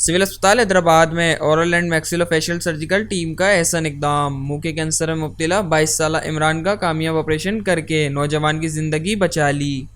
Civil अस्पताल हैदराबाद में oral and maxillofacial surgical team का एहसन इकदाम। मुंह के कैंसर में मुब्तला 22 साल इमरान का कामयाब ऑपरेशन करके नौजवान की जिंदगी बचा ली।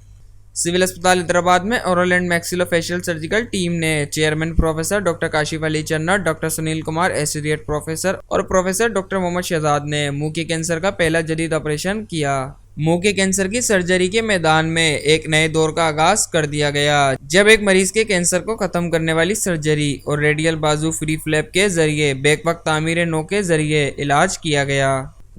सिविल अस्पताल हैदराबाद में oral and maxillofacial surgical team ने chairman professor doctor Kashif Ali Channat, doctor Sunil Kumar associate professor और प्रोफेसर डॉक्टर मोहम्मद शहजाद ने मुंह के कैंसर का पहला जदीद ऑपरेशन किया। मुंह के कैंसर की सर्जरी के मैदान में एक नए दौर का आगाज कर दिया गया, जब एक मरीज के कैंसर को खत्म करने वाली सर्जरी और रेडियल बाजू फ्री फ्लैप के जरिए बेक वक्त तामीर नो के जरिए इलाज किया गया,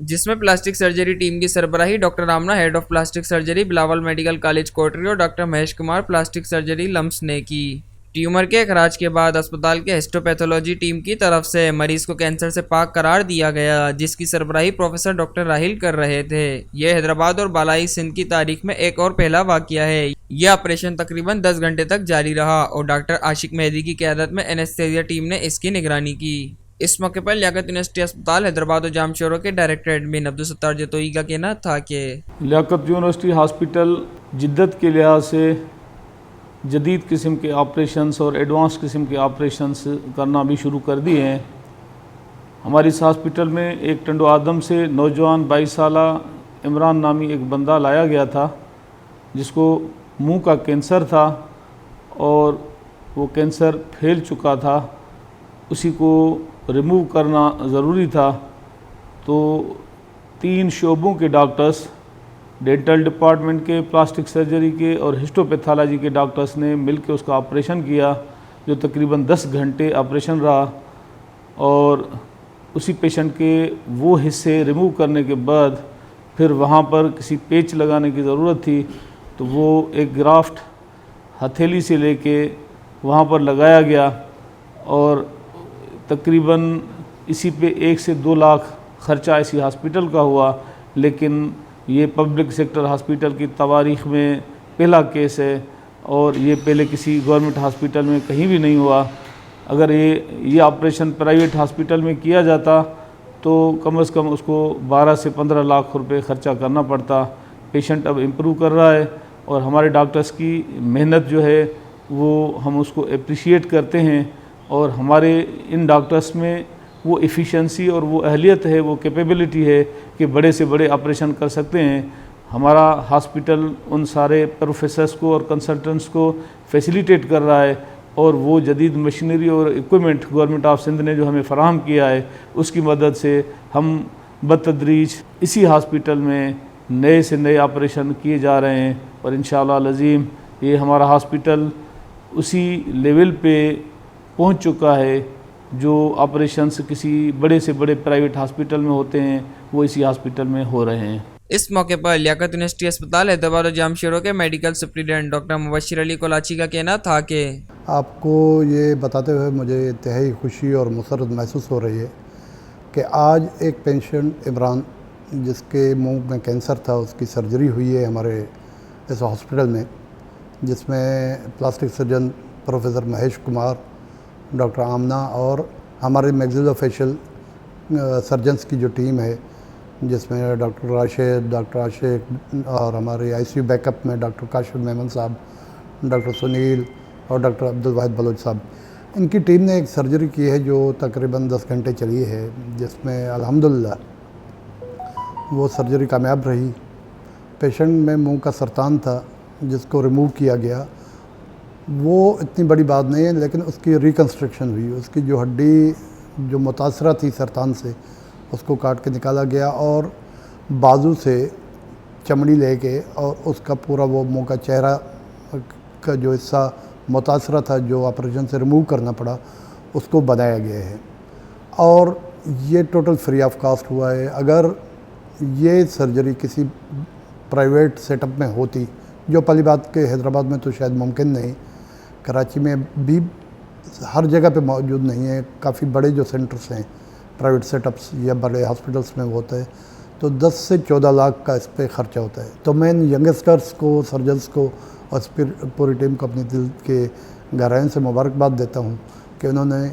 जिसमें प्लास्टिक सर्जरी टीम की सरबराही doctor Ramna head of plastic surgery Bilawal medical college Kotri और doctor Mahesh Kumar plastic surgery LUMS ने की। ट्यूमर के खराज के बाद अस्पताल के हिस्टोपैथोलॉजी टीम की तरफ से मरीज को कैंसर से पाक करार दिया गया, जिसकी सरबराही प्रोफेसर डॉक्टर राहिल कर रहे थे। यह हैदराबाद और बालाई सिंध की तारीख में एक और पहला वाकया है। यह ऑपरेशन तकरीबन 10 घंटे तक जारी रहा और डॉक्टर आशिक मेहदी की क़यादत में एनेस्थेसिया टीम ने इसकी निगरानी की। इस मौके पर लियाकत यूनिवर्सिटी अस्पताल हैदराबाद और जामशोरों के डायरेक्टर एडमिन अब्दुल सत्तार जतोई का कहना था कि लियाकत यूनिवर्सिटी हॉस्पिटल जिद्दत के लिहाज से जदीद किस्म के ऑपरेशंस और एडवांस किस्म के ऑपरेशंस करना भी शुरू कर दिए हैं। हमारे इस हॉस्पिटल में एक टंडो आदम से नौजवान 22 साला इमरान नामी एक बंदा लाया गया था, जिसको मुंह का कैंसर था और वो कैंसर फैल चुका था। उसी को रिमूव करना ज़रूरी था, तो 3 शोबों के डॉक्टर्स, डेंटल डिपार्टमेंट के, प्लास्टिक सर्जरी के और हिस्टोपैथोलॉजी के डॉक्टर्स ने मिलकर उसका ऑपरेशन किया, जो तकरीबन 10 घंटे ऑपरेशन रहा। और उसी पेशेंट के वो हिस्से रिमूव करने के बाद फिर वहाँ पर किसी पेच लगाने की ज़रूरत थी, तो वो एक ग्राफ्ट हथेली से लेके वहाँ पर लगाया गया और तकरीबन इसी पे 1 से 2 लाख ख़र्चा इसी हॉस्पिटल का हुआ। लेकिन ये पब्लिक सेक्टर हॉस्पिटल की तारीख़ में पहला केस है और ये पहले किसी गवर्नमेंट हॉस्पिटल में कहीं भी नहीं हुआ। अगर ये ऑपरेशन प्राइवेट हॉस्पिटल में किया जाता तो कम से कम उसको 12 से 15 लाख रुपए ख़र्चा करना पड़ता। पेशेंट अब इम्प्रूव कर रहा है और हमारे डॉक्टर्स की मेहनत जो है वो हम उसको अप्रिशिएट करते हैं। और हमारे इन डॉक्टर्स में वो एफिशिएंसी और वो अहलियत है, वो कैपेबिलिटी है कि बड़े से बड़े ऑपरेशन कर सकते हैं। हमारा हॉस्पिटल उन सारे प्रोफेसर्स को और कंसल्टेंट्स को फैसिलिटेट कर रहा है और वो जदीद मशीनरी और इक्विपमेंट गवर्नमेंट ऑफ सिंध ने जो हमें फ़राहम किया है, उसकी मदद से हम बतदरीज इसी हॉस्पिटल में नए से नए ऑपरेशन किए जा रहे हैं। और इंशाअल्लाह अज़ीम ये हमारा हॉस्पिटल उसी लेवल पे पहुंच चुका है जो ऑपरेशंस किसी बड़े से बड़े प्राइवेट हॉस्पिटल में होते हैं, वो इसी हॉस्पिटल में हो रहे हैं। इस मौके पर लियाकत यूनिवर्सिटी अस्पताल हैदराबाद और जामशोरों के medical superintendent doctor Mubashir Ali Kolachi का कहना था कि आपको ये बताते हुए मुझे इंतहाई खुशी और मुसर्रत महसूस हो रही है कि आज एक पेशेंट इमरान, जिसके मुंह में कैंसर था, उसकी सर्जरी हुई है हमारे इस हॉस्पिटल में, जिसमें plastic surgeon professor Mahesh Kumar, doctor Amna और हमारे मैक्सिलोफेशियल सर्जन्स की जो टीम है, जिसमें डॉक्टर राशिद, डॉक्टर आशिक और हमारे आईसीयू बैकअप में डॉक्टर काशिफ मेमन साहब, डॉक्टर सुनील और डॉक्टर अब्दुल वाहिद बलोच साहब, इनकी टीम ने एक सर्जरी की है जो तकरीबन 10 घंटे चली है, जिसमें अल्हम्दुलिल्लाह वो सर्जरी कामयाब रही। पेशेंट में मुंह का सरतान था जिसको रिमूव किया गया। वो इतनी बड़ी बात नहीं है, लेकिन उसकी रिकन्स्ट्रक्शन हुई। उसकी जो हड्डी जो मुतासरा थी सरतान से, उसको काट के निकाला गया और बाजू से चमड़ी लेके और उसका पूरा वो मुंह का चेहरा का जो हिस्सा मुतासरा था, जो ऑपरेशन से रिमूव करना पड़ा, उसको बनाया गया है और ये टोटल फ्री ऑफ कॉस्ट हुआ है। अगर ये सर्जरी किसी प्राइवेट सेटअप में होती, जो पहली बात के हैदराबाद में तो शायद मुमकिन नहीं, कराची में भी हर जगह पे मौजूद नहीं है, काफ़ी बड़े जो सेंटर्स हैं प्राइवेट सेटअप्स या बड़े हॉस्पिटल्स में होता है, तो 10 से 14 लाख का इस पर ख़र्चा होता है। तो मैं इन यंगस्टर्स को, सर्जन्स को और पूरी टीम को अपने दिल के गहराइयों से मुबारकबाद देता हूँ कि उन्होंने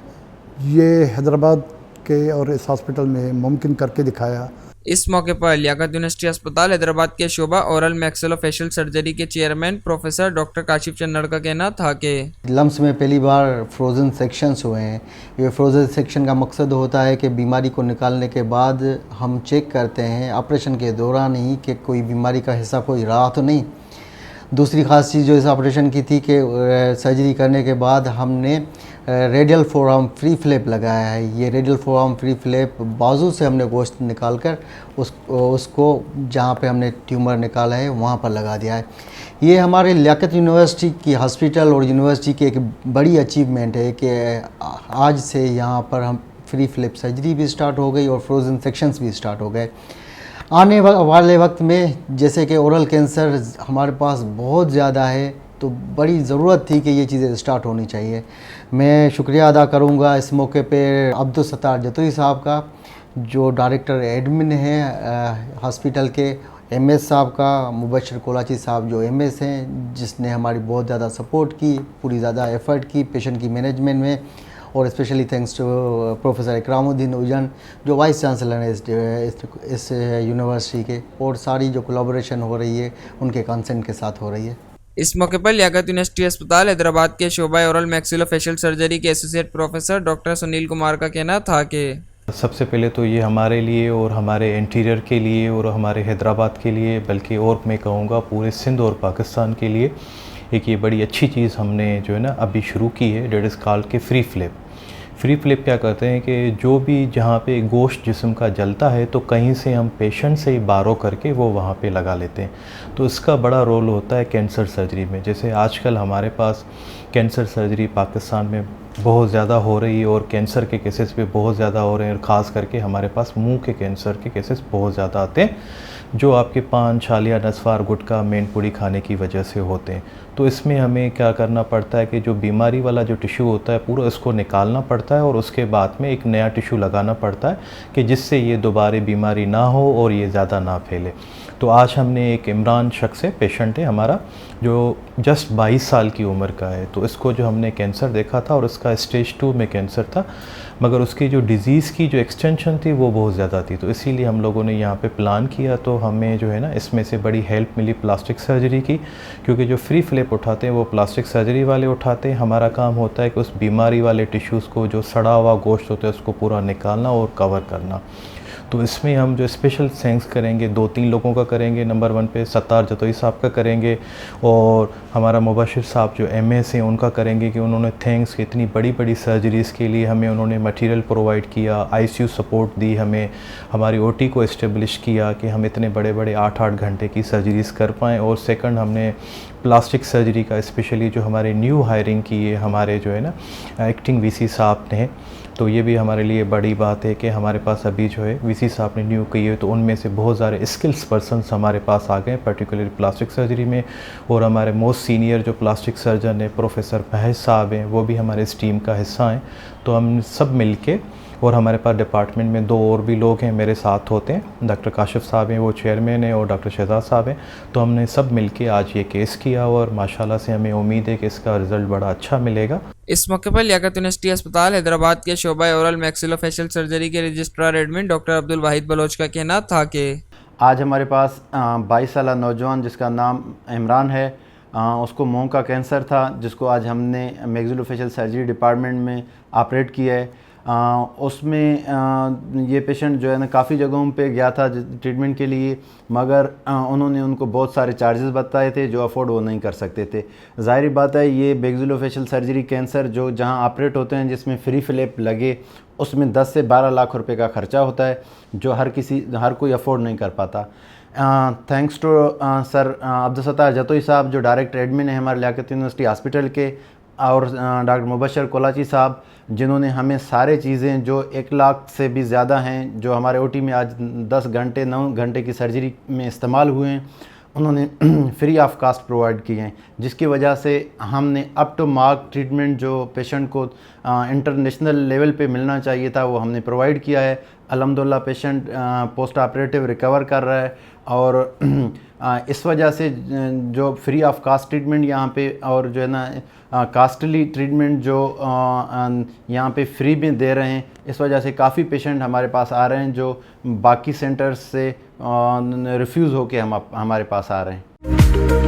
ये हैदराबाद के और इस हॉस्पिटल में मुमकिन करके दिखाया। इस मौके पर लियाकत यूनिवर्सिटी अस्पताल हैदराबाद के शोबा ओरल मैक्सिलोफेशियल सर्जरी के चेयरमैन प्रोफेसर डॉक्टर काशिफ चन्नड़ का कहना था कि लम्स में पहली बार फ्रोज़न सेक्शंस हुए हैं। ये फ्रोज़न सेक्शन का मकसद होता है कि बीमारी को निकालने के बाद हम चेक करते हैं ऑपरेशन के दौरान ही कि कोई बीमारी का हिस्सा कोई रहा तो नहीं। दूसरी ख़ास चीज़ जो इस ऑपरेशन की थी कि सर्जरी करने के बाद हमने रेडियल फोरआर्म फ्री फ्लैप लगाया है। ये रेडियल फोरआर्म फ्री फ्लैप बाजू से हमने गोश्त निकाल कर उसको जहाँ पे हमने ट्यूमर निकाला है वहाँ पर लगा दिया है। ये हमारे लियाकत यूनिवर्सिटी की हॉस्पिटल और यूनिवर्सिटी की एक बड़ी अचीवमेंट है कि आज से यहाँ पर हम फ्री फ्लैप सर्जरी भी स्टार्ट हो गई और फ्रोज़न सेक्शंस भी स्टार्ट हो गए। आने वाले वक्त में जैसे कि ओरल कैंसर हमारे पास बहुत ज़्यादा है, तो बड़ी ज़रूरत थी कि ये चीज़ें स्टार्ट होनी चाहिए। मैं शुक्रिया अदा करूँगा इस मौके पे अब्दुल सत्तार जतोई साहब का, जो डायरेक्टर एडमिन हैं हॉस्पिटल के, एमएस साहब का, मुबशर कोलाची साहब जो एमएस हैं, जिसने हमारी बहुत ज़्यादा सपोर्ट की, पूरी ज़्यादा एफ़र्ट की पेशेंट की मैनेजमेंट में, और specially thanks to professor Ikramuddin Ujan जो वाइस चांसलर हैं इस यूनिवर्सिटी के, और सारी जो कोलैबोरेशन हो रही है उनके कंसेंट के साथ हो रही है। इस मौके पर लियाकत यूनिवर्सिटी अस्पताल हैदराबाद के शोबा ओरल मैक्सिलोफेशियल सर्जरी के associate professor doctor Sunil Kumar का कहना था कि सबसे पहले तो ये हमारे लिए और हमारे इंटीरियर के लिए और हमारे हैदराबाद के लिए, बल्कि और मैं कहूँगा पूरे सिंध और पाकिस्तान के लिए एक ये बड़ी अच्छी चीज़ हमने जो है ना अभी शुरू की है, डेट इज़ कॉल्ड के फ्री फ्लैप। फ्री फ्लैप क्या करते हैं कि जो भी जहाँ पे गोश्त जिस्म का जलता है तो कहीं से हम पेशेंट से ही बारो करके वो वहाँ पे लगा लेते हैं। तो इसका बड़ा रोल होता है कैंसर सर्जरी में। जैसे आजकल हमारे पास कैंसर सर्जरी पाकिस्तान में बहुत ज़्यादा हो रही है और कैंसर के केसेस भी बहुत ज़्यादा हो रहे हैं, और ख़ास करके हमारे पास मुंह के कैंसर के केसेस बहुत ज़्यादा आते हैं, जो आपके पान, छालिया, नस्वार, गुटखा, मेन पुड़ी खाने की वजह से होते हैं। तो इसमें हमें क्या करना पड़ता है कि जो बीमारी वाला जो टिश्यू होता है पूरा इसको निकालना पड़ता है, और उसके बाद में एक नया टिश्यू लगाना पड़ता है कि जिससे ये दोबारा बीमारी ना हो और ये ज़्यादा ना फैले। तो आज हमने एक इमरान शख्स है, पेशेंट है हमारा, जो जस्ट 22 साल की उम्र का है। तो इसको जो हमने कैंसर देखा था और इसका स्टेज 2 में कैंसर था, मगर उसकी जो डिज़ीज़ की जो एक्सटेंशन थी वो बहुत ज़्यादा थी। तो इसीलिए हम लोगों ने यहाँ पे प्लान किया, तो हमें जो है ना इसमें से बड़ी हेल्प मिली प्लास्टिक सर्जरी की, क्योंकि जो फ्री फ्लैप उठाते हैं वो प्लास्टिक सर्जरी वाले उठाते हैं। हमारा काम होता है कि उस बीमारी वाले टिश्यूज़ को, जो सड़ा हुआ गोश्त होता है, उसको पूरा निकालना और कवर करना। तो इसमें हम जो स्पेशल थैंक्स करेंगे 2-3 लोगों का करेंगे। नंबर 1 पे सत्तार जतोई साहब का करेंगे, और हमारा मुबशर साहब जो एमएस हैं उनका करेंगे कि उन्होंने थैंक्स कि इतनी बड़ी बड़ी सर्जरीज़ के लिए हमें उन्होंने मटेरियल प्रोवाइड किया, आईसीयू सपोर्ट दी, हमें हमारी ओटी को इस्टेब्लिश किया कि हम इतने बड़े बड़े 8-8 घंटे की सर्जरीज़ कर पाएँ। और सेकंड हमने प्लास्टिक सर्जरी का स्पेशली जो हमारे न्यू हायरिंग की है हमारे जो है ना एक्टिंग वीसी साहब ने, तो ये भी हमारे लिए बड़ी बात है कि हमारे पास अभी जो है वीसी साहब ने न्यू की है, तो उनमें से बहुत सारे स्किल्स पर्सन्स हमारे पास आ गए पर्टिकुलरली प्लास्टिक सर्जरी में। और हमारे मोस्ट सीनियर जो प्लास्टिक सर्जन है प्रोफेसर महेश साहब हैं, वो भी हमारे इस टीम का हिस्सा हैं। तो हम सब मिल के, और हमारे पास डिपार्टमेंट में 2 और भी लोग हैं मेरे साथ होते हैं, डॉक्टर काशिफ साहब हैं वो चेयरमैन हैं, और डॉक्टर शहजाद साहब हैं। तो हमने सब मिलके आज ये केस किया, और माशाल्लाह से हमें उम्मीद है कि इसका रिज़ल्ट बड़ा अच्छा मिलेगा। इस मौके पर लियाकत यूनिवर्सिटी अस्पताल हैदराबाद के शोबा ओरल मैक्सिलोफेशियल सर्जरी के रजिस्ट्रार एडमिन डॉक्टर अब्दुल वाहिद बलोच का कहना था कि आज हमारे पास 22 साल नौजवान जिसका नाम इमरान है, उसको मुंह का कैंसर था, जिसको आज हमने मैक्सिलोफेशियल सर्जरी डिपार्टमेंट में ऑपरेट किया है। उसमें ये पेशेंट जो है ना काफ़ी जगहों पे गया था ट्रीटमेंट के लिए, मगर उन्होंने उनको बहुत सारे चार्जेस बताए थे जो अफोर्ड वो नहीं कर सकते थे। ज़ाहिर बात है ये मैक्सिलोफेशियल सर्जरी कैंसर जो जहां ऑपरेट होते हैं जिसमें फ्री फ्लैप लगे, उसमें 10 से 12 लाख रुपए का ख़र्चा होता है, जो हर कोई अफोर्ड नहीं कर पाता। Thanks to sir Abdul Sattar Jatoi साहब जो डायरेक्टर एडमिन है हमारे लियाकत यूनिवर्सिटी हॉस्पिटल के, और डॉक्टर मुबशर कोलाची साहब जिन्होंने हमें सारे चीज़ें जो 1 लाख से भी ज़्यादा हैं, जो हमारे ओटी में आज 10 घंटे 9 घंटे की सर्जरी में इस्तेमाल हुए हैं, उन्होंने फ्री ऑफ कास्ट प्रोवाइड किए हैं, जिसकी वजह से हमने अप टू मार्क ट्रीटमेंट जो पेशेंट को इंटरनेशनल लेवल पे मिलना चाहिए था वो हमने प्रोवाइड किया है, अल्हम्दुलिल्लाह पेशेंट पोस्ट ऑपरेटिव रिकवर कर रहा है और इस वजह से जो फ्री ऑफ कास्ट ट्रीटमेंट यहाँ पे और जो है ना कास्टली ट्रीटमेंट जो यहाँ पे फ्री में दे रहे हैं, इस वजह से काफ़ी पेशेंट हमारे पास आ रहे हैं जो बाकी सेंटर्स से रिफ्यूज़ होके हमारे पास आ रहे हैं।